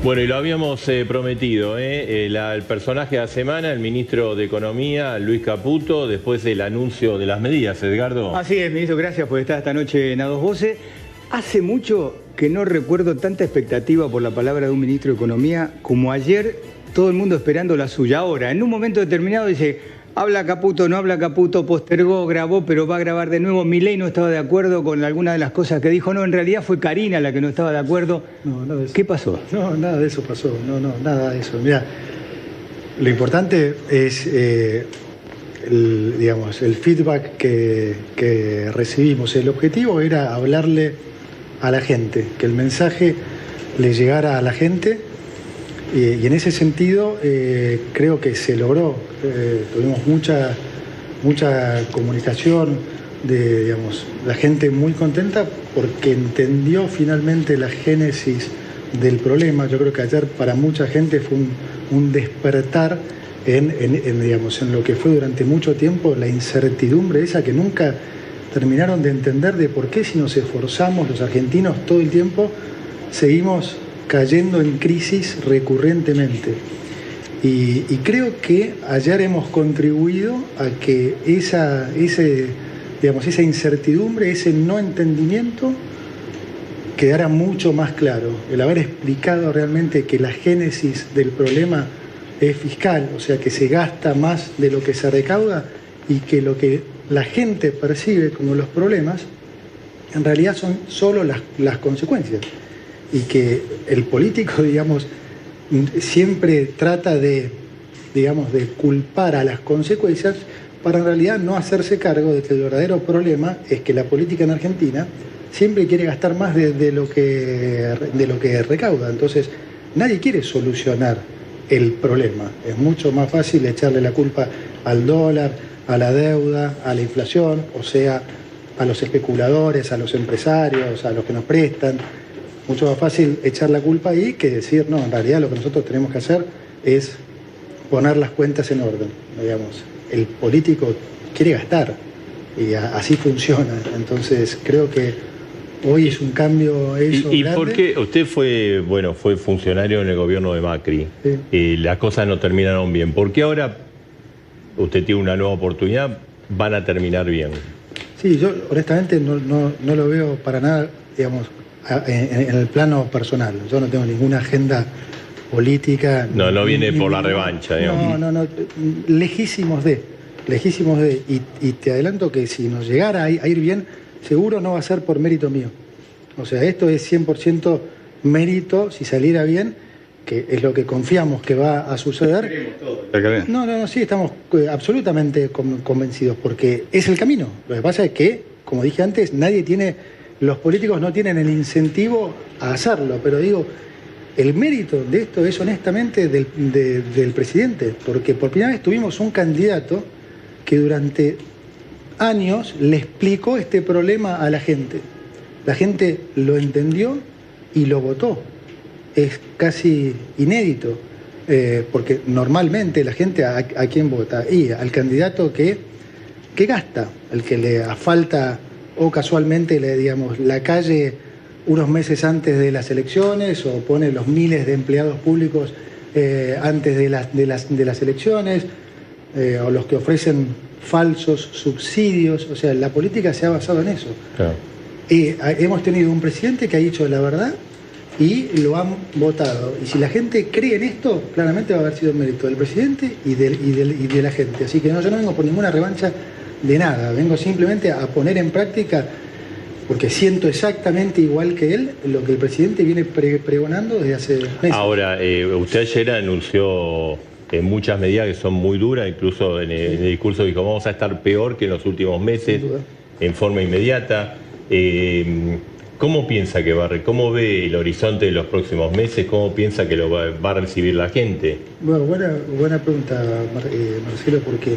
Bueno, y lo habíamos prometido, el personaje de la semana, el ministro de Economía, Luis Caputo, después del anuncio de las medidas, Edgardo. Así es, ministro, gracias por estar esta noche en A Dos Voces. Hace mucho que no recuerdo tanta expectativa por la palabra de un ministro de Economía como ayer, todo el mundo esperando la suya. Ahora, en un momento determinado dice, habla Caputo, no habla Caputo, postergó, grabó, pero va a grabar de nuevo. Milei no estaba de acuerdo con alguna de las cosas que dijo. No, en realidad fue Karina la que no estaba de acuerdo. No, nada de eso. ¿Qué pasó? No, nada de eso pasó. No, nada de eso. Mira, lo importante es, el feedback que recibimos. El objetivo era hablarle a la gente, que el mensaje le llegara a la gente. Y en ese sentido creo que se logró. Tuvimos mucha comunicación, la gente muy contenta porque entendió finalmente la génesis del problema. Yo creo que ayer para mucha gente fue un despertar en lo que fue durante mucho tiempo la incertidumbre esa que nunca terminaron de entender de por qué, si nos esforzamos los argentinos todo el tiempo, seguimos cayendo en crisis recurrentemente. Y creo que ayer hemos contribuido a que esa incertidumbre, ese no entendimiento, quedara mucho más claro. El haber explicado realmente que la génesis del problema es fiscal, o sea que se gasta más de lo que se recauda y que lo que la gente percibe como los problemas, en realidad son solo las consecuencias. Y que el político, siempre trata de culpar a las consecuencias para en realidad no hacerse cargo de que el verdadero problema es que la política en Argentina siempre quiere gastar más de lo que recauda. Entonces, nadie quiere solucionar el problema. Es mucho más fácil echarle la culpa al dólar, a la deuda, a la inflación, o sea, a los especuladores, a los empresarios, a los que nos prestan. Mucho más fácil echar la culpa ahí que decir, no, en realidad lo que nosotros tenemos que hacer es poner las cuentas en orden. El político quiere gastar y así funciona. Entonces creo que hoy es un cambio eso ¿Y grande. por qué? Usted fue funcionario en el gobierno de Macri, sí. Las cosas no terminaron bien. ¿Por qué ahora usted tiene una nueva oportunidad, van a terminar bien? Sí, yo honestamente no lo veo para nada, en el plano personal. Yo no tengo ninguna agenda política. No viene por la revancha, digamos. No, lejísimos de. Y te adelanto que si nos llegara a ir bien, seguro no va a ser por mérito mío. O sea, esto es 100% mérito, si saliera bien, que es lo que confiamos que va a suceder. No, sí, estamos absolutamente convencidos, porque es el camino. Lo que pasa es que, como dije antes, los políticos no tienen el incentivo a hacerlo, pero el mérito de esto es honestamente del presidente, porque por primera vez tuvimos un candidato que durante años le explicó este problema a la gente. La gente lo entendió y lo votó. Es casi inédito, porque normalmente la gente ¿a quién vota? Y al candidato que gasta, al que le asfalta o casualmente la calle unos meses antes de las elecciones, o pone los miles de empleados públicos antes de las elecciones, o los que ofrecen falsos subsidios. O sea, la política se ha basado en eso. Claro. Hemos tenido un presidente que ha dicho la verdad y lo han votado. Y si la gente cree en esto, claramente va a haber sido mérito del presidente y de la gente. Así que yo no vengo por ninguna revancha de nada, vengo simplemente a poner en práctica, porque siento exactamente igual que él, lo que el presidente viene pregonando desde hace meses. Ahora, usted ayer anunció muchas medidas que son muy duras, incluso en el discurso dijo, vamos a estar peor que en los últimos meses, en forma inmediata. ¿Cómo piensa cómo ve el horizonte de los próximos meses? ¿Cómo piensa que lo va a recibir la gente? Bueno, buena pregunta, Marcelo, porque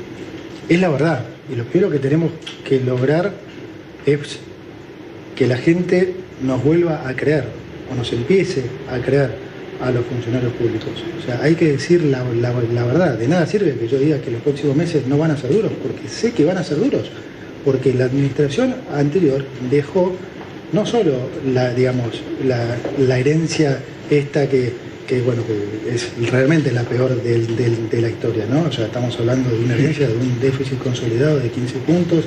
es la verdad. Y lo primero que tenemos que lograr es que la gente nos vuelva a creer, o nos empiece a creer a los funcionarios públicos. O sea, hay que decir la verdad. De nada sirve que yo diga que los próximos meses no van a ser duros, porque sé que van a ser duros. Porque la administración anterior dejó no solo la herencia esta que bueno, que es realmente la peor de la historia, ¿no? O sea, estamos hablando de una herencia, de un déficit consolidado de 15 puntos,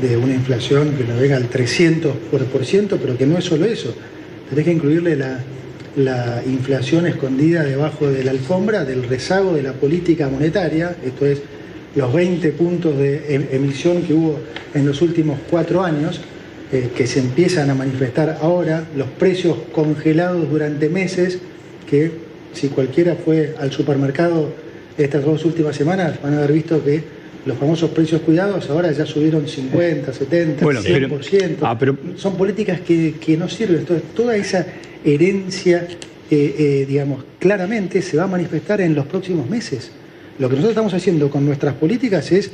de una inflación que navega al 300%, pero que no es solo eso. Tenés que incluirle la inflación escondida debajo de la alfombra del rezago de la política monetaria, esto es, los 20 puntos de emisión que hubo en los últimos 4 años, que se empiezan a manifestar ahora, los precios congelados durante meses, que si cualquiera fue al supermercado estas 2 últimas semanas, van a haber visto que los famosos precios cuidados ahora ya subieron 50, 70, bueno, 100%. Pero son políticas que no sirven. Entonces, toda esa herencia, digamos, claramente se va a manifestar en los próximos meses. Lo que nosotros estamos haciendo con nuestras políticas es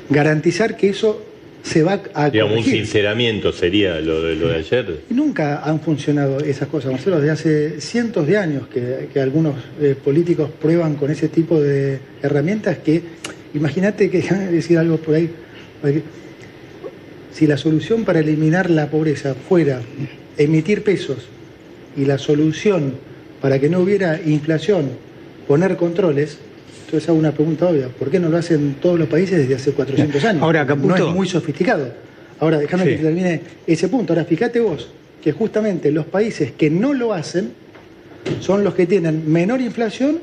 garantizar que eso se va a digamos, corregir. Un sinceramiento sería lo de ayer. Y nunca han funcionado esas cosas, Marcelo, desde hace cientos de años que algunos políticos prueban con ese tipo de herramientas que, imagínate que, déjame decir algo por ahí, si la solución para eliminar la pobreza fuera emitir pesos y la solución para que no hubiera inflación, poner controles, entonces hago una pregunta obvia, ¿por qué no lo hacen todos los países desde hace 400 años? Ahora, Caputo, no es muy sofisticado. Ahora, déjame que termine ese punto. Ahora, fíjate vos que justamente los países que no lo hacen son los que tienen menor inflación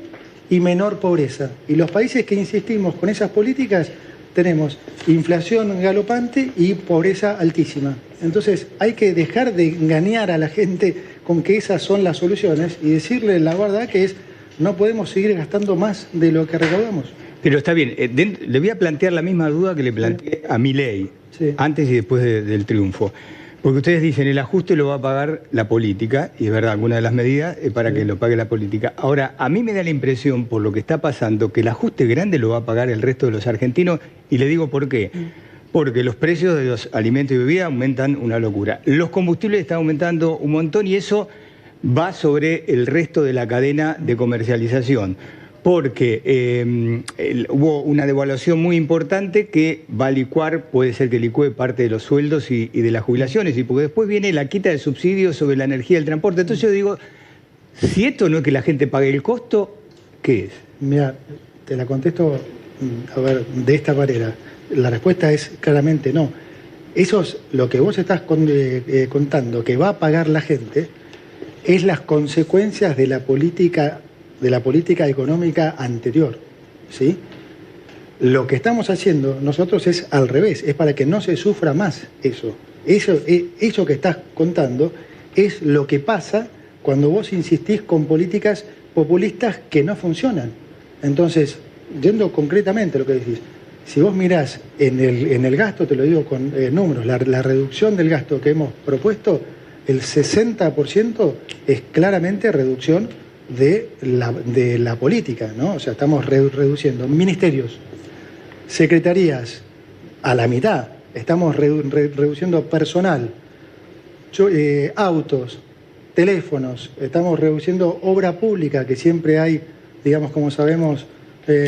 y menor pobreza. Y los países que insistimos con esas políticas tenemos inflación galopante y pobreza altísima. Entonces, hay que dejar de engañar a la gente con que esas son las soluciones y decirle la verdad que es: no podemos seguir gastando más de lo que recaudamos. Pero está bien, le voy a plantear la misma duda que le planteé a Milei, antes y después del triunfo. Porque ustedes dicen, el ajuste lo va a pagar la política, y es verdad, alguna de las medidas es para que lo pague la política. Ahora, a mí me da la impresión, por lo que está pasando, que el ajuste grande lo va a pagar el resto de los argentinos, y le digo por qué. Porque los precios de los alimentos y bebidas aumentan una locura. Los combustibles están aumentando un montón y eso va sobre el resto de la cadena de comercialización, porque hubo una devaluación muy importante que va a licuar, puede ser que licúe parte de los sueldos y de las jubilaciones, y porque después viene la quita de subsidios sobre la energía y el transporte. Entonces yo digo, si esto no es que la gente pague el costo, ¿qué es? Mira, te la contesto, a ver, de esta manera. La respuesta es claramente no. Eso es lo que vos estás contando, que va a pagar la gente, es las consecuencias de la política económica anterior, ¿sí? Lo que estamos haciendo nosotros es al revés, es para que no se sufra más eso. Eso que estás contando es lo que pasa cuando vos insistís con políticas populistas que no funcionan. Entonces, yendo concretamente a lo que decís, si vos mirás en el gasto, te lo digo con números, la reducción del gasto que hemos propuesto, el 60% es claramente reducción de la política, ¿no? O sea, estamos reduciendo ministerios, secretarías a la mitad, estamos reduciendo personal, autos, teléfonos, estamos reduciendo obra pública, que siempre hay, digamos, como sabemos,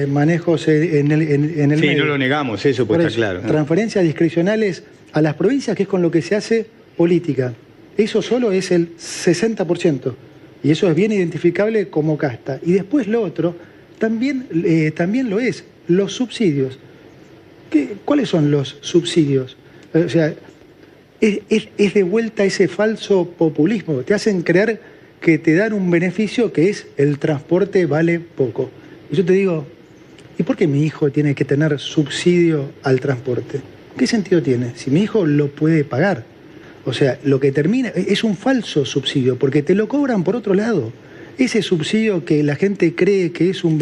manejos en el medio. Sí, no lo negamos, eso pues está claro. Transferencias discrecionales a las provincias, que es con lo que se hace política. Eso solo es el 60%. Y eso es bien identificable como casta. Y después lo otro también lo es, los subsidios. ¿Cuáles son los subsidios? O sea, es de vuelta ese falso populismo. Te hacen creer que te dan un beneficio que es el transporte vale poco. Y yo te digo, ¿y por qué mi hijo tiene que tener subsidio al transporte? ¿Qué sentido tiene? Si mi hijo lo puede pagar. O sea, lo que termina es un falso subsidio, porque te lo cobran por otro lado. Ese subsidio que la gente cree que es un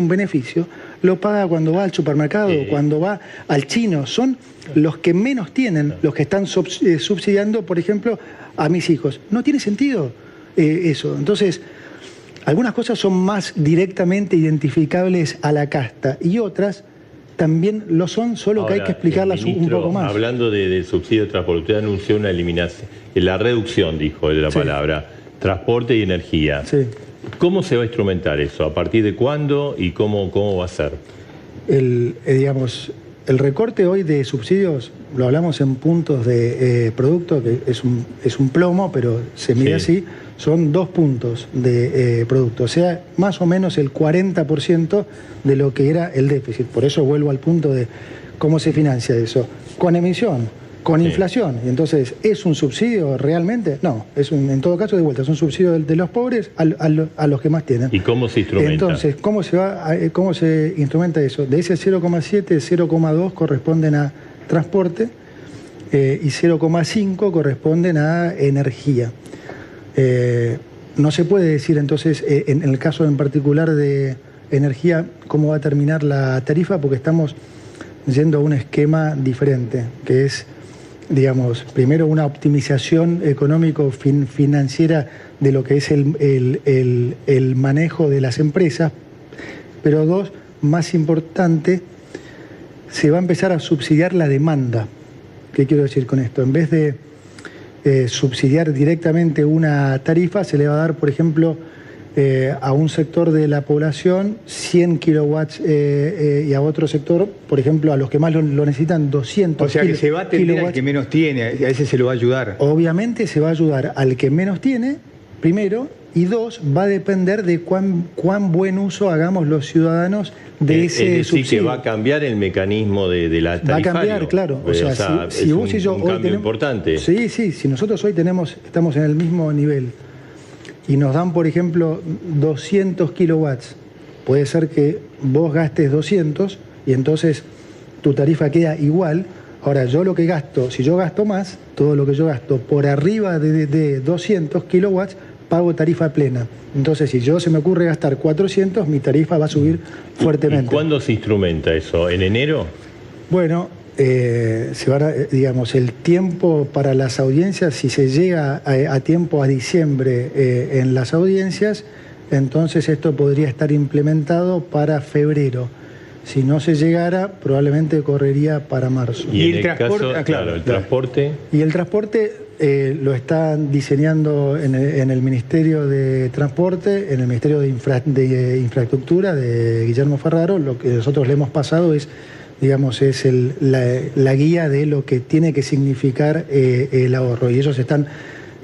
beneficio, lo paga cuando va al supermercado, cuando va al chino. Son los que menos tienen, los que están subsidiando, por ejemplo, a mis hijos. No tiene sentido eso. Entonces, algunas cosas son más directamente identificables a la casta y otras también lo son, solo que hay que explicarlas un poco más. Hablando del subsidio de transporte, usted anunció una eliminación, la reducción, dijo de la palabra, transporte y energía. Sí. ¿Cómo se va a instrumentar eso? ¿A partir de cuándo y cómo va a ser? Digamos, el recorte hoy de subsidios, lo hablamos en puntos de producto, que es un plomo, pero se mide así, son 2 puntos de producto, o sea, más o menos el 40% de lo que era el déficit. Por eso vuelvo al punto de cómo se financia eso. Con emisión, con inflación. Y entonces, ¿es un subsidio realmente? No, en todo caso, de vuelta, es un subsidio de los pobres a los que más tienen. ¿Y cómo se instrumenta? Entonces, ¿cómo se instrumenta eso? De ese 0,7, 0,2 corresponden a transporte y 0,5 corresponden a energía. No se puede decir entonces, en el caso en particular de energía, cómo va a terminar la tarifa, porque estamos yendo a un esquema diferente, que es, digamos, primero una optimización económico-financiera de lo que es el manejo de las empresas, pero 2, más importante, se va a empezar a subsidiar la demanda. ¿Qué quiero decir con esto? En vez de subsidiar directamente una tarifa, se le va a dar, por ejemplo, a un sector de la población 100 kilowatts y a otro sector, por ejemplo, a los que más lo necesitan, 200 kilowatts. O sea, que se va a atender al que menos tiene, a ese se lo va a ayudar. Obviamente se va a ayudar al que menos tiene, primero, y 2, va a depender de cuán buen uso hagamos los ciudadanos de ese subsidio. Es decir, que va a cambiar el mecanismo de la tarifario. Va a cambiar, claro. O sea, si vos y yo un hoy cambio importante. Sí, si nosotros hoy estamos en el mismo nivel y nos dan, por ejemplo, 200 kilowatts, puede ser que vos gastes 200 y entonces tu tarifa queda igual. Ahora, yo lo que gasto, si yo gasto más, todo lo que yo gasto por arriba de 200 kilowatts, pago tarifa plena. Entonces, si se me ocurre gastar 400, mi tarifa va a subir fuertemente. ¿Y cuándo se instrumenta eso? ¿En enero? Bueno, digamos, el tiempo para las audiencias, si se llega a tiempo a diciembre en las audiencias, entonces esto podría estar implementado para febrero. Si no se llegara, probablemente correría para marzo. ¿Y el transporte? El transporte. Y el transporte lo están diseñando en el Ministerio de Transporte, en el Ministerio de Infraestructura de Guillermo Ferraro. Lo que nosotros le hemos pasado es, digamos, la guía de lo que tiene que significar el ahorro. Y ellos están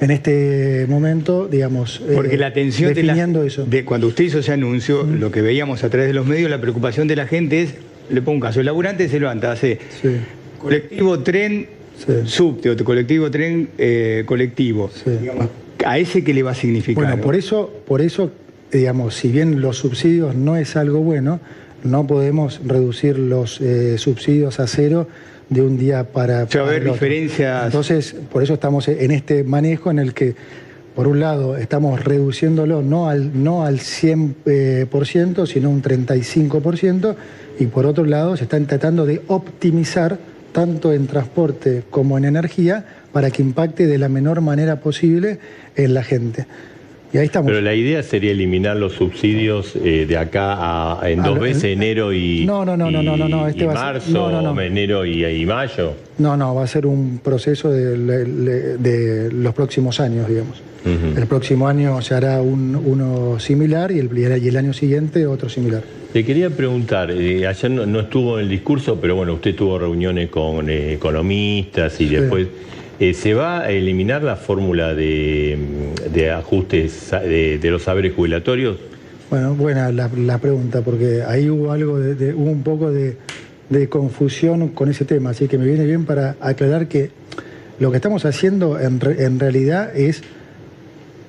en este momento, digamos, porque la atención definiendo eso. Cuando usted hizo ese anuncio, lo que veíamos a través de los medios, la preocupación de la gente es, le pongo un caso, el laburante se levanta, hace colectivo, tren, subte, o colectivo, tren, colectivo. Digamos, ¿a ese qué le va a significar? Bueno, por eso, digamos, si bien los subsidios no es algo bueno, no podemos reducir los subsidios a cero de un día para otro. Va a haber diferencias. Entonces, por eso estamos en este manejo en el que, por un lado, estamos reduciéndolo no al 100%, sino un 35%, y por otro lado, se están tratando de optimizar tanto en transporte como en energía para que impacte de la menor manera posible en la gente. Y ahí estamos. Pero la idea sería eliminar los subsidios de acá en 2 veces, enero y marzo, enero y mayo. No, va a ser un proceso de los próximos años, digamos. El próximo año se hará uno similar y el año siguiente otro similar. Le quería preguntar, ayer no estuvo en el discurso, pero bueno, usted tuvo reuniones con economistas y después... ¿Se va a eliminar la fórmula de ajustes de los saberes jubilatorios? Bueno, buena la pregunta, porque ahí hubo hubo un poco de confusión con ese tema, así que me viene bien para aclarar que lo que estamos haciendo en realidad es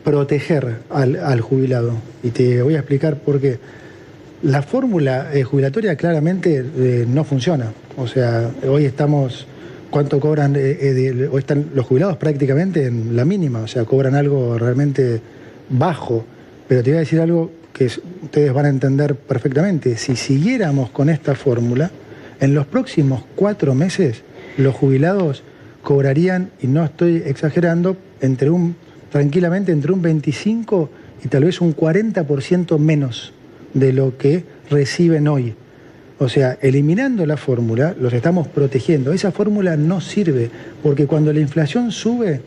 proteger al jubilado. Y te voy a explicar por qué. La fórmula jubilatoria claramente no funciona. O sea, hoy estamos... ¿Cuánto cobran? Hoy están los jubilados prácticamente en la mínima, o sea, cobran algo realmente bajo. Pero te voy a decir algo que ustedes van a entender perfectamente. Si siguiéramos con esta fórmula, en los próximos 4 meses los jubilados cobrarían, y no estoy exagerando, tranquilamente entre un 25 y tal vez un 40% menos de lo que reciben hoy. O sea, eliminando la fórmula, los estamos protegiendo. Esa fórmula no sirve, porque cuando la inflación sube,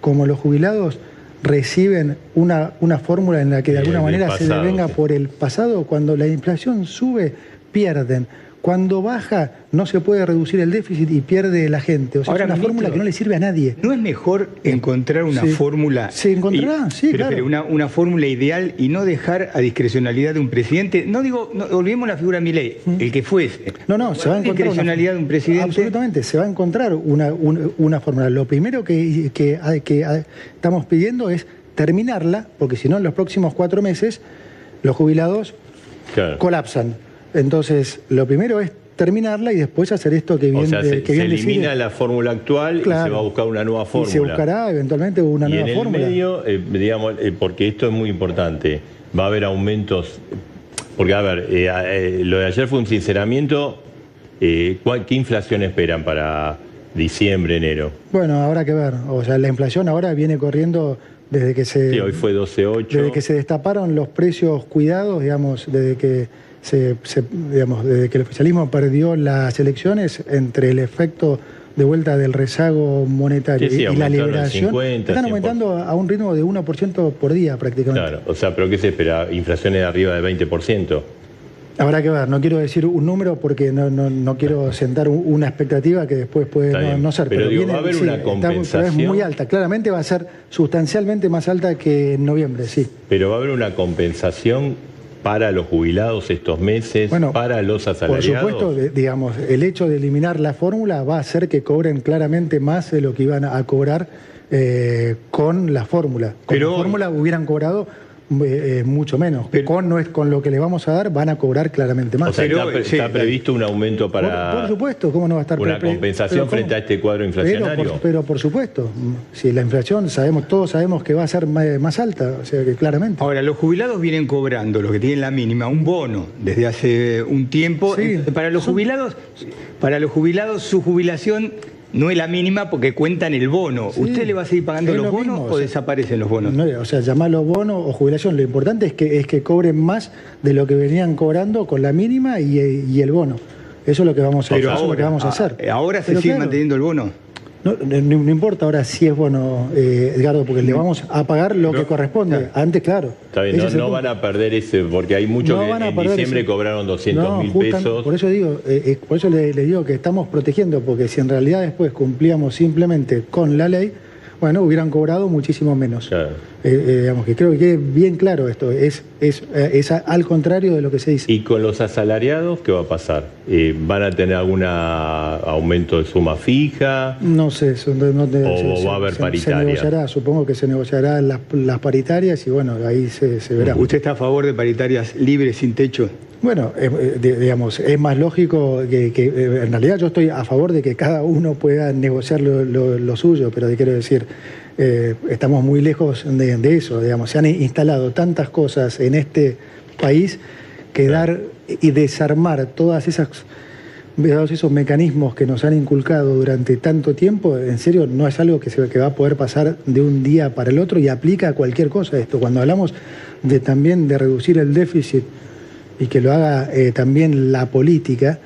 como los jubilados reciben una fórmula en la que de alguna manera se devenga por el pasado, cuando la inflación sube, pierden. Cuando baja no se puede reducir el déficit y pierde la gente. O sea, Ahora, es una ministro, fórmula que no le sirve a nadie. ¿No es mejor encontrar una fórmula? Se encontrará, sí, pero, claro. Pero una fórmula ideal y no dejar a discrecionalidad de un presidente. No digo, olvidemos la figura de Milei, el que fuese. No, se va a encontrar discrecionalidad de un presidente. Absolutamente, se va a encontrar una fórmula. Lo primero que estamos pidiendo es terminarla, porque si no, en los próximos 4 meses los jubilados colapsan. Entonces, lo primero es terminarla y después hacer esto que bien se elimina la fórmula actual, claro, y se va a buscar una nueva fórmula. Y se buscará eventualmente una nueva fórmula. Y en el medio, digamos, porque esto es muy importante, va a haber aumentos, porque a ver, lo de ayer fue un sinceramiento. ¿Qué inflación esperan para diciembre, enero? Bueno, habrá que ver. O sea, la inflación ahora viene corriendo desde que se... Sí, hoy fue 12,8. Desde que se destaparon los precios cuidados, digamos, desde que desde que el oficialismo perdió las elecciones, entre el efecto de vuelta del rezago monetario y la liberación, 50, están aumentando a un ritmo de 1% por día prácticamente. Claro, o sea, ¿pero qué se espera? ¿Inflaciones de arriba de 20%? Habrá que ver, no quiero decir un número porque no quiero sentar una expectativa que después puede no ser. Pero digo, va a haber una compensación. Pero es muy alta, claramente va a ser sustancialmente más alta que en noviembre, sí. Pero va a haber una compensación para los jubilados estos meses, para los asalariados. Por supuesto, digamos, el hecho de eliminar la fórmula va a hacer que cobren claramente más de lo que iban a cobrar con la fórmula. Con la fórmula hubieran cobrado mucho menos. Con lo que le vamos a dar van a cobrar claramente más. O sea, está previsto un aumento para... Por supuesto, ¿cómo no va a estar una compensación frente a este cuadro inflacionario? Pero por supuesto, si la inflación todos sabemos que va a ser más alta, o sea que claramente. Ahora, los jubilados vienen cobrando, los que tienen la mínima, un bono desde hace un tiempo. Sí, para los jubilados su jubilación no es la mínima porque cuentan el bono. Sí, ¿usted le va a seguir pagando los bonos o desaparecen los bonos? No, o sea, llamarlo bono o jubilación. Lo importante es que cobren más de lo que venían cobrando con la mínima y el bono. Eso es lo que vamos a hacer. ¿Ahora se sigue manteniendo el bono? No importa ahora si es bono, Edgardo, porque le vamos a pagar lo que corresponde. Antes, claro. Está bien, no van a perder ese, porque hay muchos que en diciembre cobraron 200.000 pesos. Por eso digo, le digo que estamos protegiendo, porque si en realidad después cumplíamos simplemente con la ley, bueno, hubieran cobrado muchísimo menos. Claro. Digamos que creo que quede bien claro esto, es al contrario de lo que se dice. ¿Y con los asalariados qué va a pasar? ¿Van a tener algún aumento de suma fija? No sé. ¿O va a haber paritarias? Se negociará, supongo que se negociarán las paritarias y bueno, ahí se verá. ¿Usted está a favor de paritarias libres, sin techo? Bueno, digamos, es más lógico que en realidad yo estoy a favor de que cada uno pueda negociar lo suyo, pero quiero decir, estamos muy lejos de eso, digamos, se han instalado tantas cosas en este país que dar y desarmar todos esos mecanismos que nos han inculcado durante tanto tiempo, en serio, no es algo que va a poder pasar de un día para el otro y aplica a cualquier cosa esto. Cuando hablamos también de reducir el déficit y que lo haga también la política,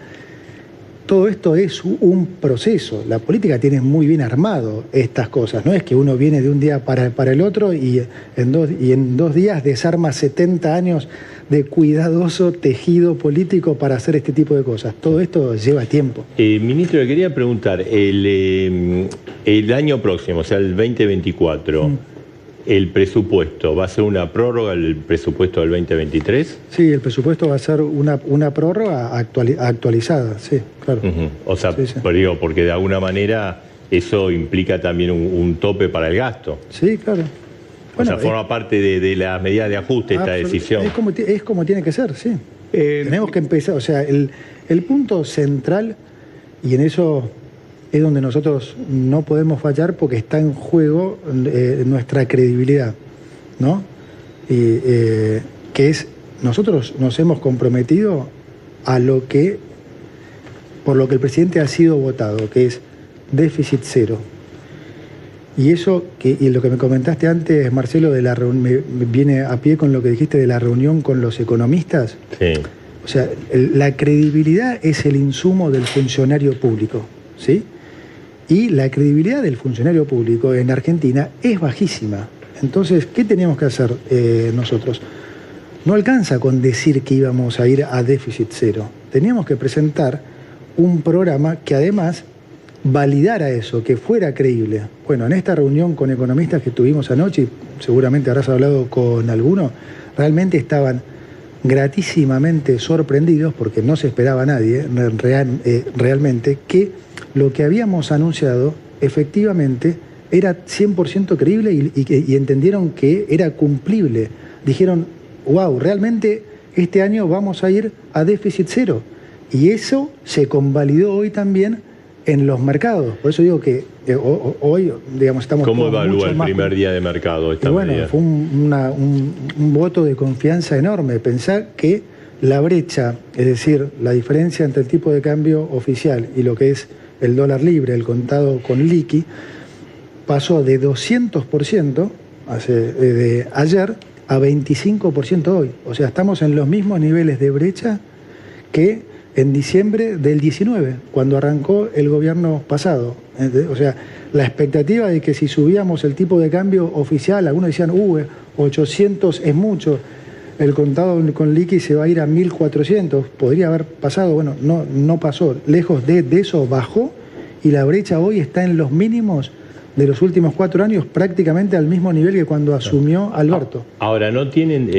todo esto es un proceso. La política tiene muy bien armado estas cosas. No es que uno viene de un día para el otro y en 2 días desarma 70 años de cuidadoso tejido político para hacer este tipo de cosas. Todo esto lleva tiempo. Ministro, le quería preguntar, el año próximo, o sea, el 2024... ¿El presupuesto va a ser una prórroga el presupuesto del 2023? Sí, el presupuesto va a ser una prórroga actualizada, sí, claro. O sea, sí. Digo, porque de alguna manera eso implica también un tope para el gasto. Sí, claro. Bueno, o sea, forma parte de la medida de ajuste esta decisión. Es como tiene que ser, sí. Tenemos que empezar, o sea, el punto central, y en eso es donde nosotros no podemos fallar porque está en juego nuestra credibilidad, ¿no? Que es, nosotros nos hemos comprometido a por lo que el presidente ha sido votado, que es déficit cero. Y eso, y lo que me comentaste antes, Marcelo, me viene a pie con lo que dijiste de la reunión con los economistas. Sí. O sea, la credibilidad es el insumo del funcionario público, ¿sí? Y la credibilidad del funcionario público en Argentina es bajísima. Entonces, ¿qué teníamos que hacer nosotros? No alcanza con decir que íbamos a ir a déficit cero. teníamos que presentar un programa que además validara eso, que fuera creíble. Bueno, en esta reunión con economistas que tuvimos anoche, y seguramente habrás hablado con alguno, realmente estaban gratísimamente sorprendidos, porque no se esperaba a nadie realmente, que lo que habíamos anunciado efectivamente era 100% creíble y entendieron que era cumplible. Dijeron, wow, realmente este año vamos a ir a déficit cero. Y eso se convalidó hoy también en los mercados. Por eso digo que hoy, digamos, estamos... ¿Cómo evalúa el primer día de mercado esta medida? Fue un voto de confianza enorme. Pensar que la brecha, es decir, la diferencia entre el tipo de cambio oficial y lo que es el dólar libre, el contado con liqui, pasó de 200% de ayer a 25% hoy. O sea, estamos en los mismos niveles de brecha que en diciembre del 19, cuando arrancó el gobierno pasado. O sea, la expectativa de que si subíamos el tipo de cambio oficial, algunos decían, 800 es mucho, el contado con liqui se va a ir a 1.400, podría haber pasado, bueno, no pasó. Lejos de eso bajó y la brecha hoy está en los mínimos de los últimos 4 años, prácticamente al mismo nivel que cuando asumió Alberto. Ahora, no tienen...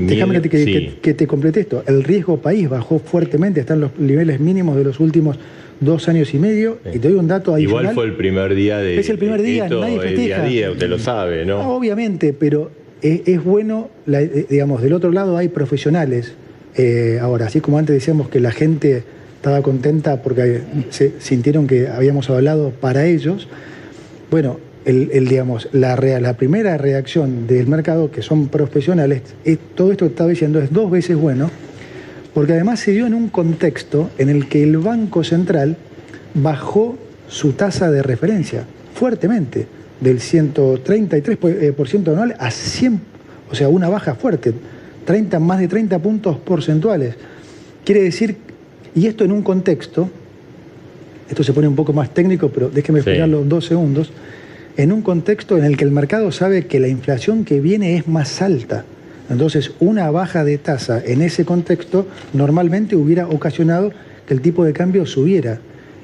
Déjame que te complete esto. El riesgo país bajó fuertemente, está en los niveles mínimos de los últimos 2 años y medio. Sí. Y te doy un dato adicional. Igual fue el primer día de... Es el primer día, esto, nadie festeja. El día a día, usted lo sabe, ¿no? No, obviamente, pero es bueno, digamos, del otro lado hay profesionales. Ahora, así como antes decíamos que la gente estaba contenta porque se sintieron que habíamos hablado para ellos. Bueno, digamos, la primera reacción del mercado, que son profesionales, todo esto que estaba diciendo es 2 veces bueno, porque además se dio en un contexto en el que el Banco Central bajó su tasa de referencia fuertemente, del 133% anual a 100%, o sea, una baja fuerte, más de 30 puntos porcentuales. Quiere decir, y esto en un contexto, esto se pone un poco más técnico, pero déjeme explicarlo 2 segundos, en un contexto en el que el mercado sabe que la inflación que viene es más alta. Entonces, una baja de tasa en ese contexto normalmente hubiera ocasionado que el tipo de cambio subiera.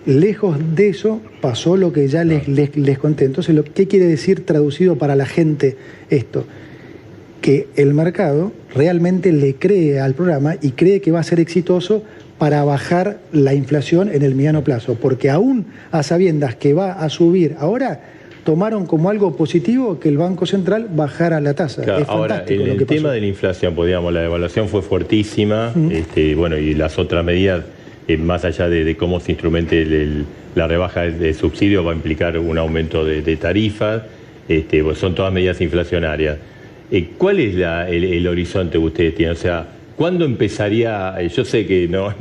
Lejos de eso pasó lo que ya les conté. Entonces, ¿qué quiere decir traducido para la gente esto? Que el mercado realmente le cree al programa y cree que va a ser exitoso para bajar la inflación en el mediano plazo, porque aún a sabiendas que va a subir ahora, tomaron como algo positivo que el Banco Central bajara la tasa. Claro, ahora, en el tema de la inflación, pues, digamos, la devaluación fue fuertísima, bueno, y las otras medidas, más allá de cómo se instrumente la rebaja de subsidio, va a implicar un aumento de tarifas, pues son todas medidas inflacionarias. ¿Cuál es el horizonte que ustedes tienen? O sea, ¿cuándo empezaría? Yo sé que no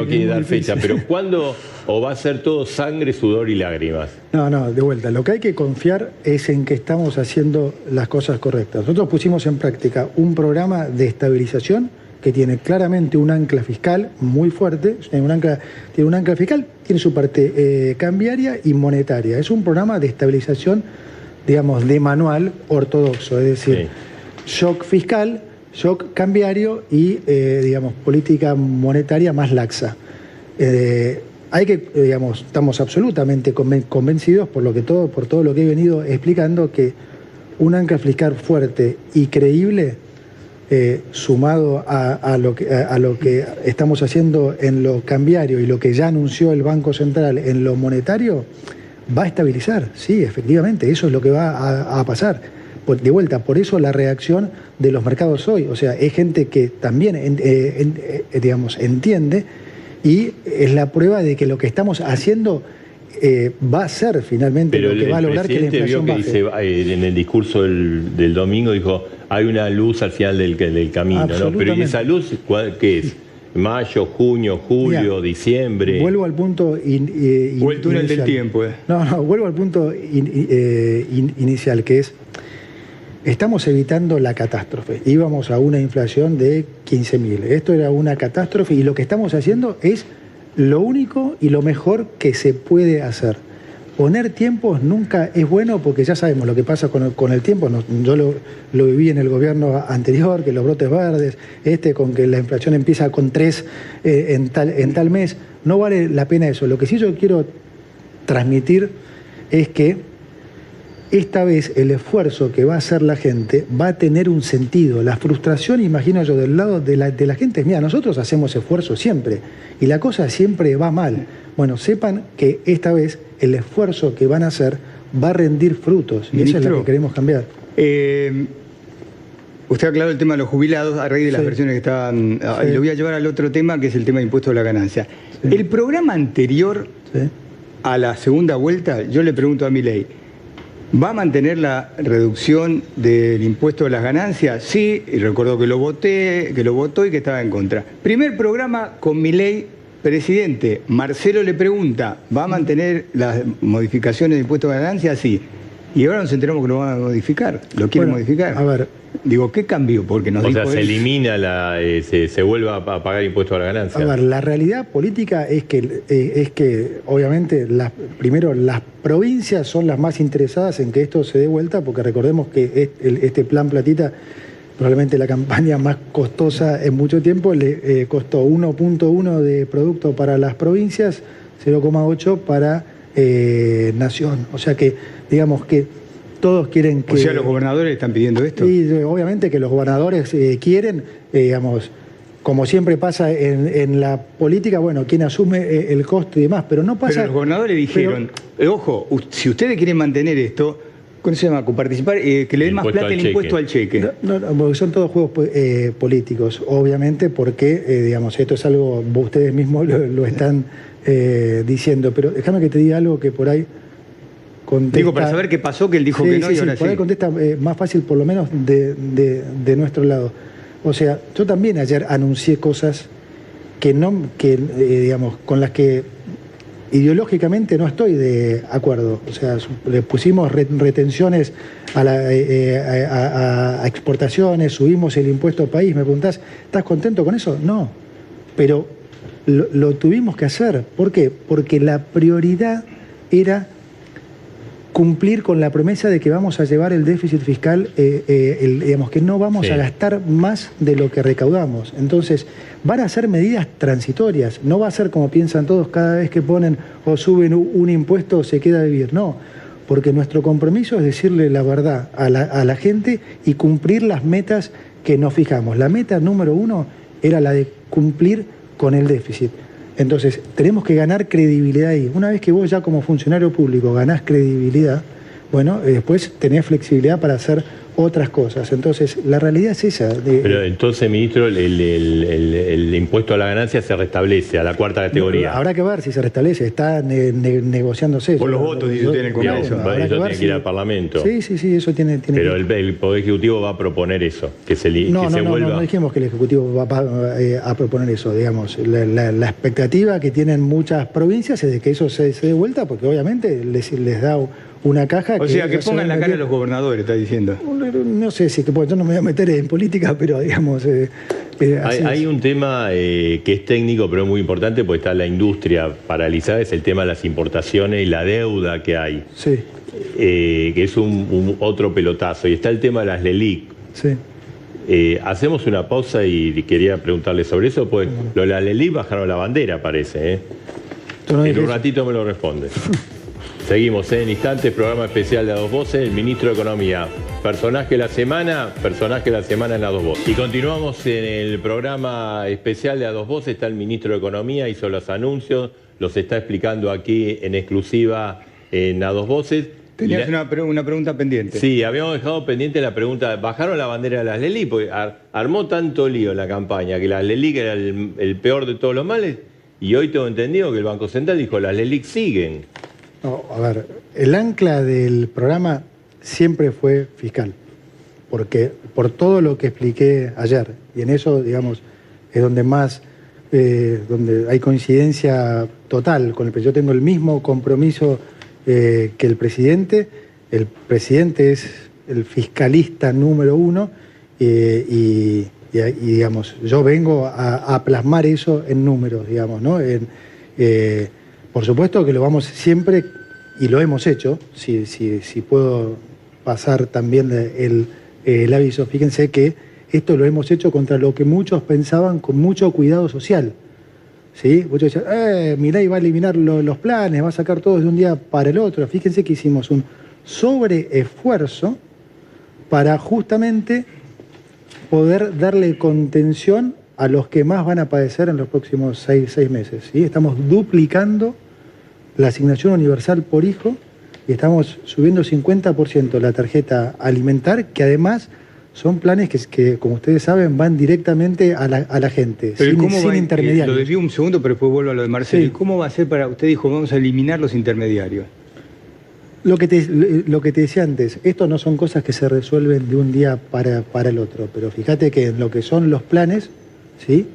quiere dar fecha, pero ¿cuándo o va a ser todo sangre, sudor y lágrimas? No, de vuelta. Lo que hay que confiar es en que estamos haciendo las cosas correctas. Nosotros pusimos en práctica un programa de estabilización que tiene claramente un ancla fiscal muy fuerte. Tiene un ancla fiscal, tiene su parte cambiaria y monetaria. Es un programa de estabilización, digamos, de manual ortodoxo, es decir, shock fiscal, shock cambiario y, digamos, política monetaria más laxa. Estamos absolutamente convencidos por todo lo que he venido explicando, que un ancla fiscal fuerte y creíble, sumado a lo que estamos haciendo en lo cambiario y lo que ya anunció el Banco Central en lo monetario, va a estabilizar. Sí, efectivamente, eso es lo que va a pasar. De vuelta, por eso la reacción de los mercados hoy. O sea, es gente que también, entiende, y es la prueba de que lo que estamos haciendo va a ser finalmente lo que va a lograr que la inflación baje. En el discurso del domingo dijo, hay una luz al final del camino, ¿no? Pero ¿y esa luz qué es? Mayo, junio, julio, diciembre. Vuelvo al punto o el túnel del tiempo. Vuelvo al punto inicial, que es: estamos evitando la catástrofe. Íbamos a una inflación de 15.000. Esto era una catástrofe y lo que estamos haciendo es lo único y lo mejor que se puede hacer. poner tiempos nunca es bueno porque ya sabemos lo que pasa con el tiempo. Yo lo viví en el gobierno anterior, que los brotes verdes, con que la inflación empieza con 3 en tal mes. No vale la pena eso. Lo que sí yo quiero transmitir es que esta vez el esfuerzo que va a hacer la gente va a tener un sentido. La frustración, imagino yo, del lado de la gente es, mira, nosotros hacemos esfuerzo siempre y la cosa siempre va mal. Bueno, sepan que esta vez el esfuerzo que van a hacer va a rendir frutos. Y eso es lo que queremos cambiar. Usted ha aclarado el tema de los jubilados a raíz de las versiones que estaban... Sí. Lo voy a llevar al otro tema, que es el tema de impuesto a la ganancia. Sí. El programa anterior a la segunda vuelta, yo le pregunto a Milei, ¿va a mantener la reducción del impuesto a las ganancias? Sí, y recuerdo que lo votó y que estaba en contra. Primer programa con Milei presidente. Marcelo le pregunta, ¿va a mantener las modificaciones de impuesto a las ganancias? Sí. Y ahora nos enteramos que lo van a modificar, lo quieren modificar. A ver. Digo, ¿qué cambió? Porque nos dijo se elimina, se vuelve a pagar impuesto a la ganancia. A ver, la realidad política es que obviamente, primero, las provincias son las más interesadas en que esto se dé vuelta, porque recordemos que este plan Platita, probablemente la campaña más costosa en mucho tiempo, le costó 1.1 de producto para las provincias, 0,8 para Nación. O sea que, digamos que todos quieren que... O sea, los gobernadores están pidiendo esto. Sí, obviamente que los gobernadores quieren, digamos, como siempre pasa en la política, bueno, quien asume el costo y demás, pero no pasa... Pero los gobernadores dijeron, ojo, si ustedes quieren mantener esto, ¿cómo se llama? Coparticipar, que le den más plata el impuesto al cheque. No, porque son todos juegos políticos, obviamente, porque, digamos, esto es algo, ustedes mismos lo están diciendo, pero déjame que te diga algo que por ahí... Contesta, digo, para saber qué pasó, que él dijo que no y ahora sí. Por ahí contesta más fácil, por lo menos, de nuestro lado. O sea, yo también ayer anuncié cosas digamos, con las que ideológicamente no estoy de acuerdo. O sea, le pusimos retenciones a exportaciones, subimos el impuesto al país. Me preguntás, ¿estás contento con eso? No. Pero lo tuvimos que hacer. ¿Por qué? Porque la prioridad era cumplir con la promesa de que vamos a llevar el déficit fiscal, digamos que no vamos a gastar más de lo que recaudamos. Entonces, van a ser medidas transitorias. No va a ser como piensan todos, cada vez que ponen o suben un impuesto se queda a vivir. No, porque nuestro compromiso es decirle la verdad a la gente y cumplir las metas que nos fijamos. La meta número 1 era la de cumplir con el déficit. Entonces, tenemos que ganar credibilidad ahí. Una vez que vos ya como funcionario público ganás credibilidad, bueno, después tenés flexibilidad para hacer otras cosas. Entonces, la realidad es esa. Pero entonces, ministro, el impuesto a la ganancia se restablece a la cuarta categoría. Habrá que ver si se restablece, está negociándose. Por los votos, dice usted en el Congreso. Eso tiene que ir al Parlamento. Sí, eso tiene pero el Poder Ejecutivo va a proponer eso, que se vuelva... No dijimos que el Ejecutivo va a proponer eso, digamos. La expectativa que tienen muchas provincias es de que eso se dé vuelta, porque obviamente les da una caja... O sea, que pongan la cara a los gobernadores, está diciendo. No sé si yo no me voy a meter en política, pero digamos... hay un tema que es técnico, pero muy importante, porque está la industria paralizada, es el tema de las importaciones y la deuda que hay. Sí. Que es otro pelotazo. Y está el tema de las LELIC. Sí. Hacemos una pausa y quería preguntarle sobre eso, pues lo de las LELIC bajaron la bandera, parece. En un ratito me lo responde. Seguimos en instantes, programa especial de A Dos Voces, el ministro de Economía. Personaje de la semana en A Dos Voces. Y continuamos en el programa especial de A Dos Voces, está el ministro de Economía, hizo los anuncios, los está explicando aquí en exclusiva en A Dos Voces. Tenías una pregunta pendiente. Sí, habíamos dejado pendiente la pregunta, bajaron la bandera de las LELIC, porque armó tanto lío en la campaña, que las LELIC era el peor de todos los males, y hoy tengo entendido que el Banco Central dijo, las LELIC siguen. No, a ver, el ancla del programa siempre fue fiscal, porque por todo lo que expliqué ayer, y en eso, digamos, es donde más, donde hay coincidencia total con el presidente. Yo tengo el mismo compromiso que el presidente es el fiscalista número 1, y digamos, yo vengo a plasmar eso en números, digamos, ¿no? Por supuesto que lo vamos siempre y lo hemos hecho, si puedo pasar también el aviso, fíjense que esto lo hemos hecho contra lo que muchos pensaban con mucho cuidado social. ¿Sí? Muchos decían, Milei va a eliminar los planes, va a sacar todos de un día para el otro. Fíjense que hicimos un sobreesfuerzo para justamente poder darle contención a los que más van a padecer en los próximos seis meses. ¿Sí? Estamos duplicando la asignación universal por hijo y estamos subiendo 50% la tarjeta alimentar, que además son planes que, como ustedes saben, van directamente a la gente, pero sin intermediarios. Lo desvío un segundo, pero después vuelvo a lo de Marcelo. Sí. ¿Cómo va a ser para...? Usted dijo, vamos a eliminar los intermediarios. Lo que te decía antes, esto no son cosas que se resuelven de un día para el otro, pero fíjate que en lo que son los planes, ¿sí?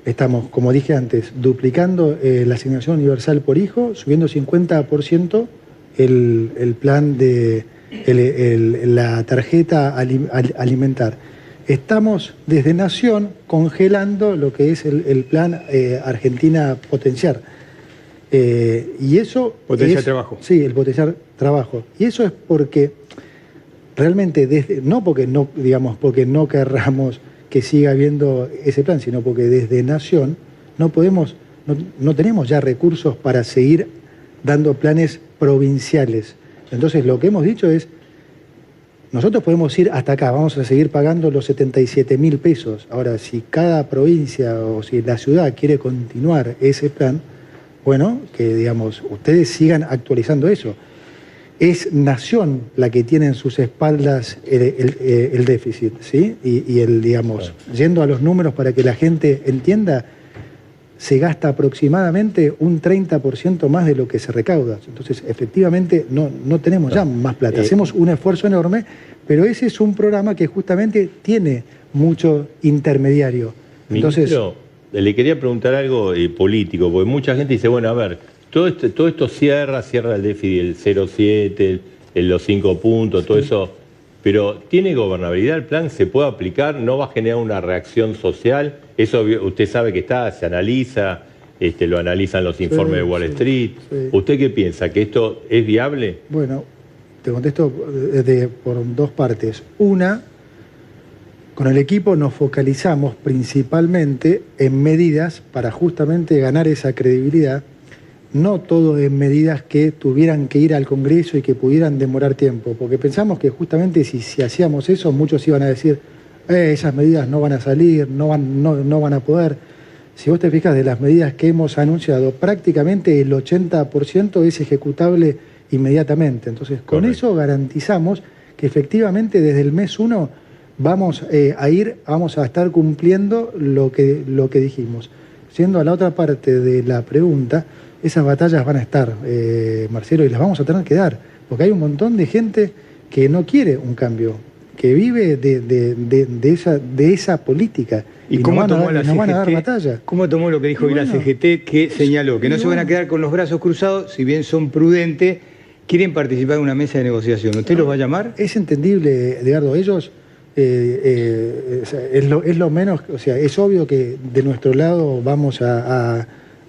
Estamos, como dije antes, duplicando la asignación universal por hijo, subiendo 50% el plan de la tarjeta alimentar. Estamos desde Nación congelando lo que es el plan Argentina Potenciar. Y eso Potenciar trabajo. Sí, el potenciar trabajo. Y eso es porque realmente, no porque no querramos que siga habiendo ese plan, sino porque desde Nación no tenemos ya recursos para seguir dando planes provinciales. Entonces lo que hemos dicho es, nosotros podemos ir hasta acá, vamos a seguir pagando los 77.000 pesos. Ahora, si cada provincia o si la ciudad quiere continuar ese plan, bueno, que digamos, ustedes sigan actualizando eso. Es Nación la que tiene en sus espaldas el déficit, ¿sí? Y digamos, yendo a los números para que la gente entienda, se gasta aproximadamente un 30% más de lo que se recauda. Entonces, efectivamente, no tenemos ya más plata. Hacemos un esfuerzo enorme, pero ese es un programa que justamente tiene mucho intermediario. Entonces, Ministro, le quería preguntar algo político, porque mucha gente dice, bueno, a ver, todo esto cierra el déficit del 0,7, los 5 puntos, todo eso, pero ¿tiene gobernabilidad el plan? ¿Se puede aplicar? ¿No va a generar una reacción social? Eso usted sabe que se analiza, lo analizan los informes de Wall Street. Sí. ¿Usted qué piensa? ¿Que esto es viable? Bueno, te contesto por dos partes. Una, con el equipo nos focalizamos principalmente en medidas para justamente ganar esa credibilidad, no todo en medidas que tuvieran que ir al Congreso y que pudieran demorar tiempo, porque pensamos que justamente si hacíamos eso, muchos iban a decir, esas medidas no van a salir, no van a poder. Si vos te fijas de las medidas que hemos anunciado, prácticamente el 80% es ejecutable inmediatamente. Entonces, con eso garantizamos que efectivamente desde el mes 1 vamos a estar cumpliendo lo que dijimos. Siendo a la otra parte de la pregunta, esas batallas van a estar, Marcelo, y las vamos a tener que dar, porque hay un montón de gente que no quiere un cambio, que vive de esa política. ¿Y cómo tomó la nos van a dar CGT? batalla. ¿Cómo tomó lo que dijo hoy la CGT, que señaló que no se van a quedar con los brazos cruzados, si bien son prudentes, quieren participar en una mesa de negociación? ¿Usted los va a llamar? Es entendible, Edgardo, ellos es lo menos, o sea, es obvio que de nuestro lado vamos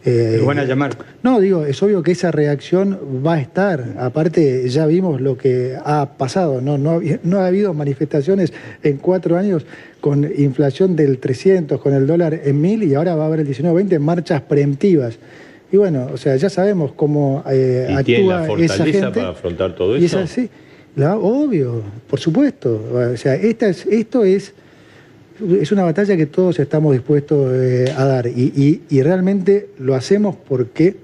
¿Los van a llamar? No, digo, es obvio que esa reacción va a estar. Aparte, ya vimos lo que ha pasado. No ha habido manifestaciones en 4 años con inflación del 300, con el dólar en 1000, y ahora va a haber el 19-20 marchas preemptivas. Y bueno, o sea, ya sabemos cómo actúa ¿Tiene la esa fortaleza gente para afrontar todo y eso? es así. Obvio, por supuesto. O sea, esto es una batalla que todos estamos dispuestos a dar y realmente lo hacemos porque,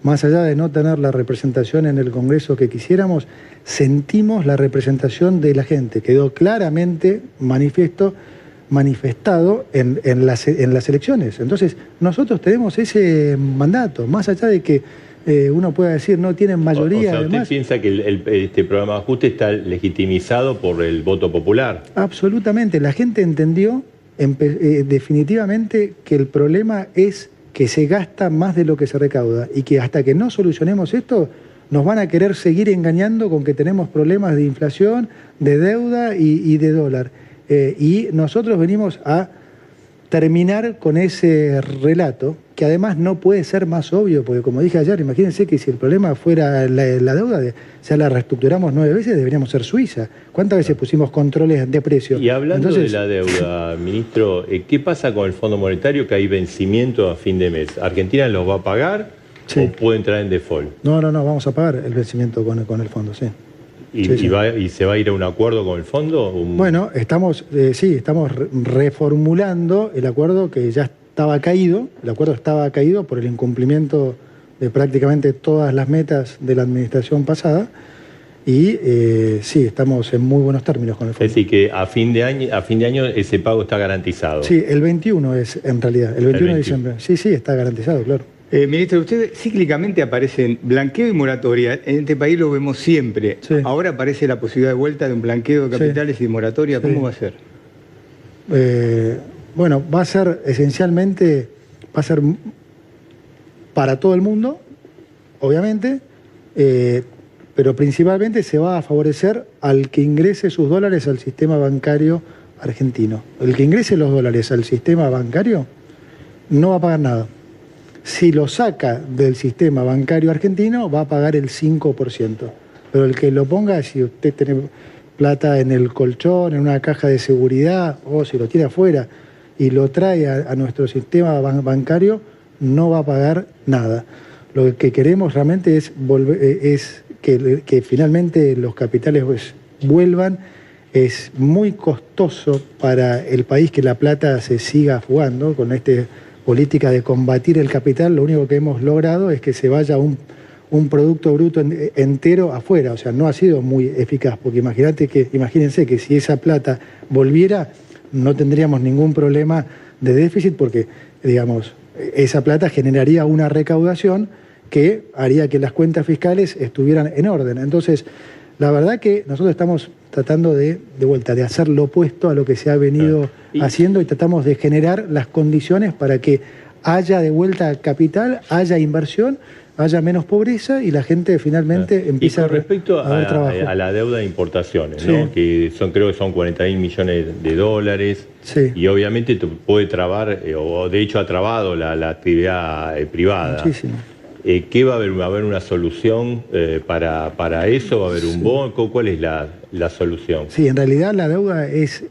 más allá de no tener la representación en el Congreso que quisiéramos, sentimos la representación de la gente. Quedó claramente manifestado en las elecciones. Entonces, nosotros tenemos ese mandato, más allá de que uno pueda decir no tienen mayoría. O sea, ¿usted además, piensa que este programa de ajuste está legitimizado por el voto popular? Absolutamente. La gente entendió definitivamente que el problema es que se gasta más de lo que se recauda y que hasta que no solucionemos esto nos van a querer seguir engañando con que tenemos problemas de inflación, de deuda y de dólar. Y nosotros venimos a terminar con ese relato, que además no puede ser más obvio, porque como dije ayer, imagínense que si el problema fuera la deuda, ya la reestructuramos 9 veces, deberíamos ser Suiza. ¿Cuántas veces pusimos controles de precio? Y hablando de la deuda, ministro, ¿qué pasa con el Fondo Monetario, que hay vencimiento a fin de mes? ¿Argentina los va a pagar o puede entrar en default? No, vamos a pagar el vencimiento con el fondo, sí. ¿Y se va a ir a un acuerdo con el fondo? Bueno, estamos reformulando el acuerdo que ya estaba caído. El acuerdo estaba caído por el incumplimiento de prácticamente todas las metas de la administración pasada. Y sí, estamos en muy buenos términos con el fondo. Es decir, que a fin de año ese pago está garantizado. Sí, el 21 es en realidad, el 21 de diciembre. Sí, está garantizado, claro. Ministro, usted cíclicamente aparecen blanqueo y moratoria. En este país lo vemos siempre. Sí. Ahora aparece la posibilidad de vuelta de un blanqueo de capitales y de moratoria. ¿Cómo va a ser? Bueno, va a ser esencialmente, para todo el mundo, obviamente, pero principalmente se va a favorecer al que ingrese sus dólares al sistema bancario argentino. El que ingrese los dólares al sistema bancario no va a pagar nada. Si lo saca del sistema bancario argentino, va a pagar el 5%. Pero el que lo ponga, si usted tiene plata en el colchón, en una caja de seguridad, o si lo tiene afuera y lo trae a nuestro sistema bancario, no va a pagar nada. Lo que queremos realmente es que finalmente los capitales vuelvan. Es muy costoso para el país que la plata se siga fugando con esta política de combatir el capital. Lo único que hemos logrado es que se vaya un producto bruto entero afuera. O sea, no ha sido muy eficaz, porque imagínense que si esa plata volviera, no tendríamos ningún problema de déficit, porque, digamos, esa plata generaría una recaudación que haría que las cuentas fiscales estuvieran en orden. Entonces, la verdad que nosotros estamos tratando de vuelta, de hacer lo opuesto a lo que se ha venido haciendo, y tratamos de generar las condiciones para que haya de vuelta capital, haya inversión, haya menos pobreza y la gente finalmente empiece a ver trabajo. A la deuda de importaciones, ¿no? Que creo que son 40.000 millones de dólares. Sí. Y obviamente puede trabar, o de hecho ha trabado la actividad privada. Muchísimo. ¿Qué va a haber? ¿Va a haber una solución para eso? ¿Va a haber un bono? ¿Cuál es la solución? Sí, en realidad la deuda es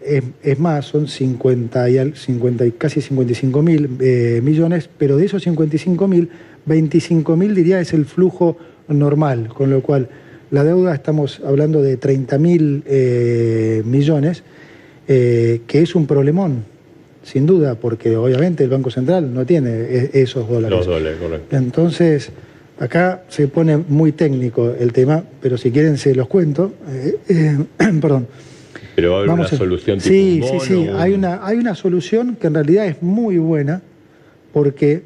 más, son casi 55.000 millones, pero de esos 55.000, 25.000 diría es el flujo normal, con lo cual la deuda estamos hablando de 30.000 millones, que es un problemón. Sin duda, porque obviamente el Banco Central no tiene esos dólares. Los dólares, correcto. Entonces, acá se pone muy técnico el tema, pero si quieren se los cuento. Perdón. Pero va a haber una solución tipo un bono. Sí. Hay una solución que en realidad es muy buena, porque,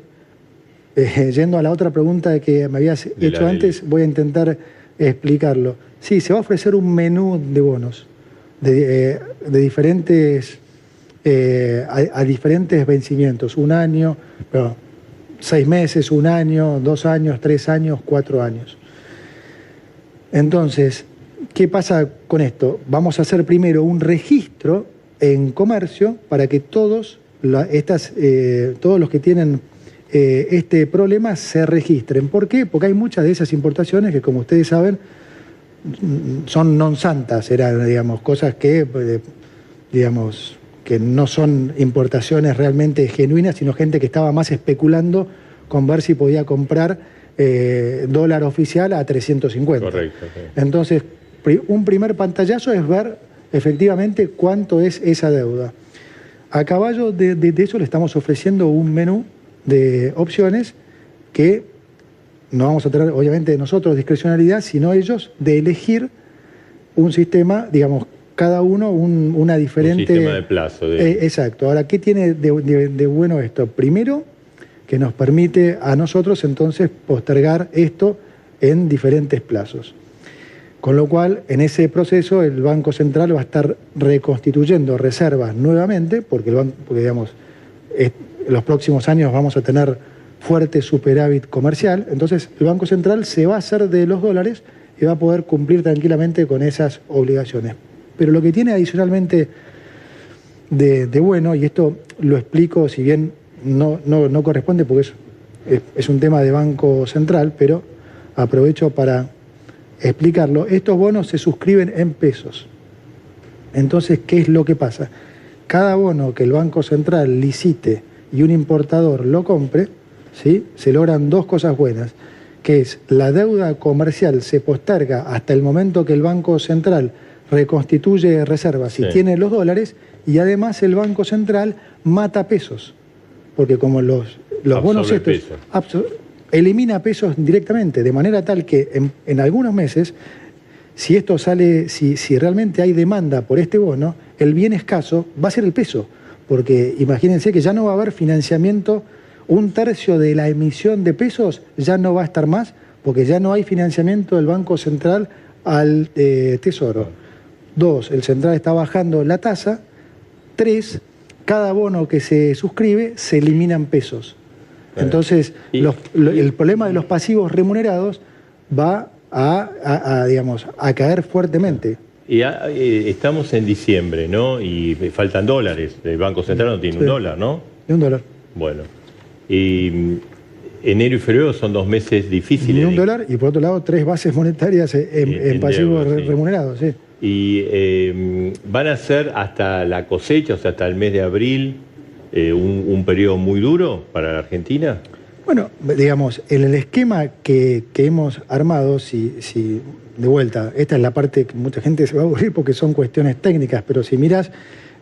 yendo a la otra pregunta que me habías hecho antes, voy a intentar explicarlo. Sí, se va a ofrecer un menú de bonos de diferentes... a diferentes vencimientos, 1 año, 6 meses, 1 año, 2 años, 3 años, 4 años. Entonces, ¿qué pasa con esto? Vamos a hacer primero un registro en comercio para que todos los que tienen este problema se registren. ¿Por qué? Porque hay muchas de esas importaciones que, como ustedes saben, son non santas, eran, digamos, cosas que, digamos, que no son importaciones realmente genuinas, sino gente que estaba más especulando con ver si podía comprar dólar oficial a 350. Correcto. Entonces, un primer pantallazo es ver efectivamente cuánto es esa deuda. A caballo de eso le estamos ofreciendo un menú de opciones que no vamos a tener, obviamente, nosotros discrecionalidad, sino ellos de elegir un sistema, digamos, cada uno una diferente... Un sistema de plazo. Exacto. Ahora, ¿qué tiene de bueno esto? Primero, que nos permite a nosotros entonces postergar esto en diferentes plazos. Con lo cual, en ese proceso, el Banco Central va a estar reconstituyendo reservas nuevamente, porque digamos, los próximos años vamos a tener fuerte superávit comercial. Entonces, el Banco Central se va a hacer de los dólares y va a poder cumplir tranquilamente con esas obligaciones. Pero lo que tiene adicionalmente de bueno, y esto lo explico, si bien no corresponde porque es un tema de Banco Central, pero aprovecho para explicarlo. Estos bonos se suscriben en pesos. Entonces, ¿qué es lo que pasa? Cada bono que el Banco Central licite y un importador lo compre, ¿sí?, se logran dos cosas buenas, que es la deuda comercial se posterga hasta el momento que el Banco Central reconstituye reservas y tiene los dólares, y además el Banco Central mata pesos, porque como los bonos estos elimina pesos directamente, de manera tal que en algunos meses, si esto sale, si realmente hay demanda por este bono, el bien escaso va a ser el peso, porque imagínense que ya no va a haber financiamiento, un tercio de la emisión de pesos ya no va a estar más, porque ya no hay financiamiento del Banco Central al Tesoro. 2, el Central está bajando la tasa. 3, cada bono que se suscribe se eliminan pesos. Entonces, el problema de los pasivos remunerados va a caer fuertemente. Y estamos en diciembre, ¿no? Y faltan dólares. El Banco Central no tiene un dólar, ¿no? Ni un dólar. Bueno. Y enero y febrero son 2 meses difíciles. Ni un dólar, y por otro lado 3 bases monetarias en pasivos remunerados, sí. Y van a ser hasta la cosecha, o sea, hasta el mes de abril, un periodo muy duro para la Argentina. Bueno, digamos, en el esquema que hemos armado, si de vuelta, esta es la parte que mucha gente se va a aburrir porque son cuestiones técnicas, pero si miras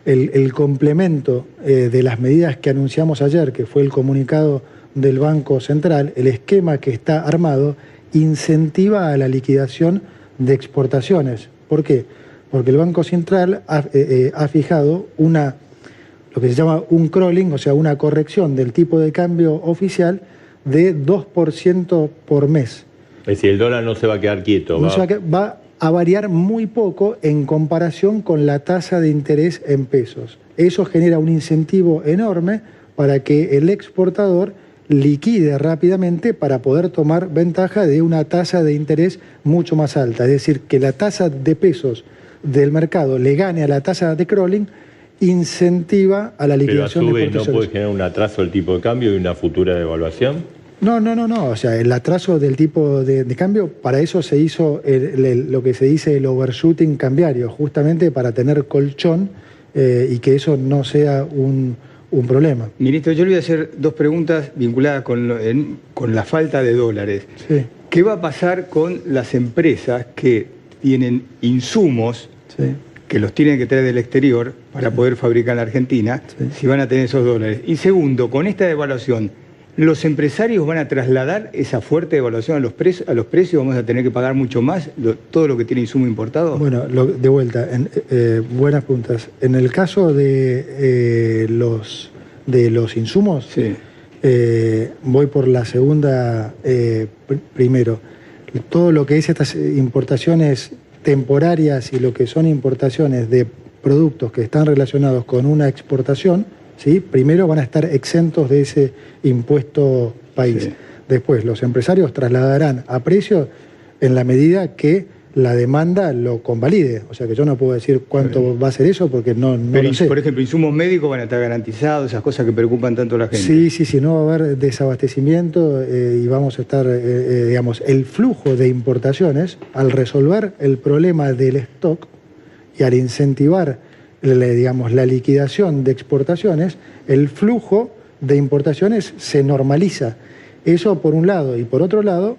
el complemento de las medidas que anunciamos ayer, que fue el comunicado del Banco Central, el esquema que está armado incentiva a la liquidación de exportaciones. ¿Por qué? Porque el Banco Central ha fijado lo que se llama un crawling, o sea, una corrección del tipo de cambio oficial de 2% por mes. Es decir, el dólar no se va a quedar quieto. Va a variar muy poco en comparación con la tasa de interés en pesos. Eso genera un incentivo enorme para que el exportador liquide rápidamente para poder tomar ventaja de una tasa de interés mucho más alta. Es decir, que la tasa de pesos del mercado le gane a la tasa de crawling, incentiva a la liquidación de exportaciones. Pero a su vez, ¿no puede generar un atraso del tipo de cambio y una futura devaluación? No. O sea, el atraso del tipo de cambio, para eso se hizo lo que se dice el overshooting cambiario, justamente para tener colchón y que eso no sea un problema. Ministro, yo le voy a hacer 2 preguntas vinculadas con la falta de dólares. Sí. ¿Qué va a pasar con las empresas que tienen insumos que los tienen que traer del exterior para poder fabricar en la Argentina, si van a tener esos dólares? Y segundo, con esta devaluación, ¿los empresarios van a trasladar esa fuerte devaluación a los precios? ¿Vamos a tener que pagar mucho más todo lo que tiene insumo importado? Bueno, de vuelta, buenas preguntas. En el caso de los insumos, voy por la segunda primero. Todo lo que es estas importaciones temporarias y lo que son importaciones de productos que están relacionados con una exportación, ¿sí?, primero van a estar exentos de ese impuesto país. Después, los empresarios trasladarán a precio en la medida que la demanda lo convalide. O sea que yo no puedo decir cuánto va a ser eso porque no lo sé. Por ejemplo, insumos médicos van a estar garantizados, esas cosas que preocupan tanto a la gente. Sí, no va a haber desabastecimiento y vamos a estar, digamos, el flujo de importaciones, al resolver el problema del stock y al incentivar, digamos, la liquidación de exportaciones, el flujo de importaciones se normaliza. Eso por un lado, y por otro lado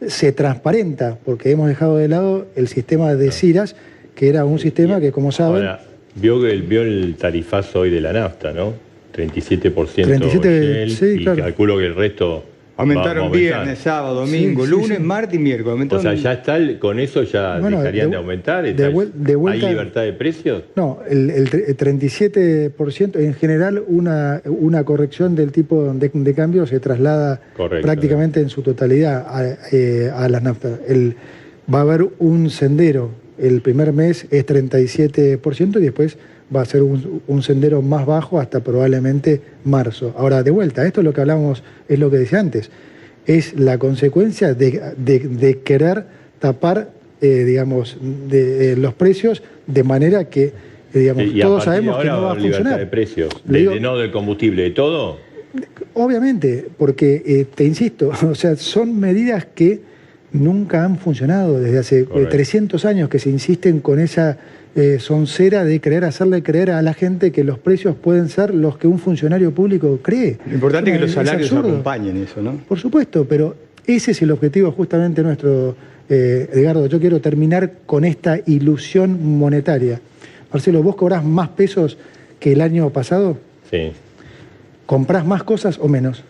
se transparenta, porque hemos dejado de lado el sistema de CIRAS, que era un sistema que, como saben... Ahora, vio el tarifazo hoy de la nafta, ¿no? 37%. 37%, sí, y claro. Calculo que el resto... Aumentaron viernes, sábado, domingo, lunes, martes y miércoles. Aumentaron... O sea, ya está, con eso ya dejarían de aumentar. De vuelta, ¿hay libertad de precios? No, el 37%, en general una corrección del tipo de cambio se traslada prácticamente en su totalidad a las naftas. Va a haber un sendero, el primer mes es 37% y después va a ser un sendero más bajo hasta probablemente marzo. Ahora, de vuelta, esto es lo que hablábamos, es lo que decía antes, es la consecuencia de querer tapar, digamos, los precios de manera que digamos, Y todos a partir de sabemos que ahora no va a libertad funcionar. de precios, Le digo- no del combustible, de todo. Obviamente, porque te insisto, o sea, son medidas que nunca han funcionado desde hace Correcto. 300 años que se insisten con esa soncera de hacerle creer a la gente que los precios pueden ser los que un funcionario público cree. Lo importante es que los Es salarios absurdo. acompañen eso, ¿no? Por supuesto, pero ese es el objetivo justamente nuestro, Edgardo. Yo quiero terminar con esta ilusión monetaria. Marcelo, ¿vos cobrás más pesos que el año pasado? Sí, ¿Comprás más cosas o menos?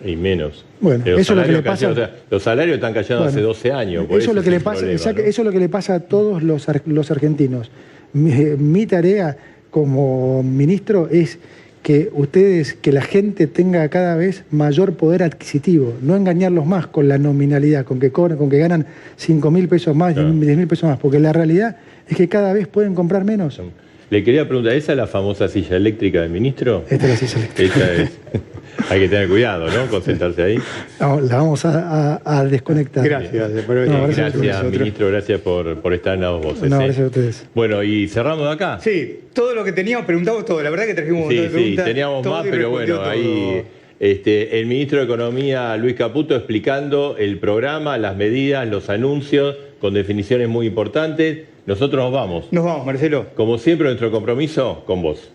y menos. Bueno, Los eso es lo que le salarios pasa. o sea, los salarios están cayendo hace Bueno, 12 años. Por eso es lo que es le el pasa, problema, exacto, ¿no? eso es lo que le pasa a todos los argentinos. Mi tarea como ministro es que la gente tenga cada vez mayor poder adquisitivo, no engañarlos más con la nominalidad, con que cobran, con que ganan 5.000 pesos más, Claro. 10.000 pesos más, porque la realidad es que cada vez pueden comprar menos. Le quería preguntar, ¿esa es la famosa silla eléctrica del ministro? Esta es la silla eléctrica. Esa es. Hay que tener cuidado, ¿no? Concentrarse ahí. No, la vamos a desconectar. Gracias. Pero No, Gracias, nosotros. ministro, gracias por estar en las dos voces. No, ¿eh? gracias a ustedes. Bueno, y cerramos de acá. sí, todo lo que teníamos, preguntamos todo. La verdad que trajimos un montón Sí, de sí, preguntas. teníamos todo más, y pero respondió bueno, todo. ahí el ministro de Economía, Luis Caputo, explicando el programa, las medidas, los anuncios, con definiciones muy importantes. Nosotros nos vamos. Nos vamos, Marcelo. Como siempre, nuestro compromiso con vos.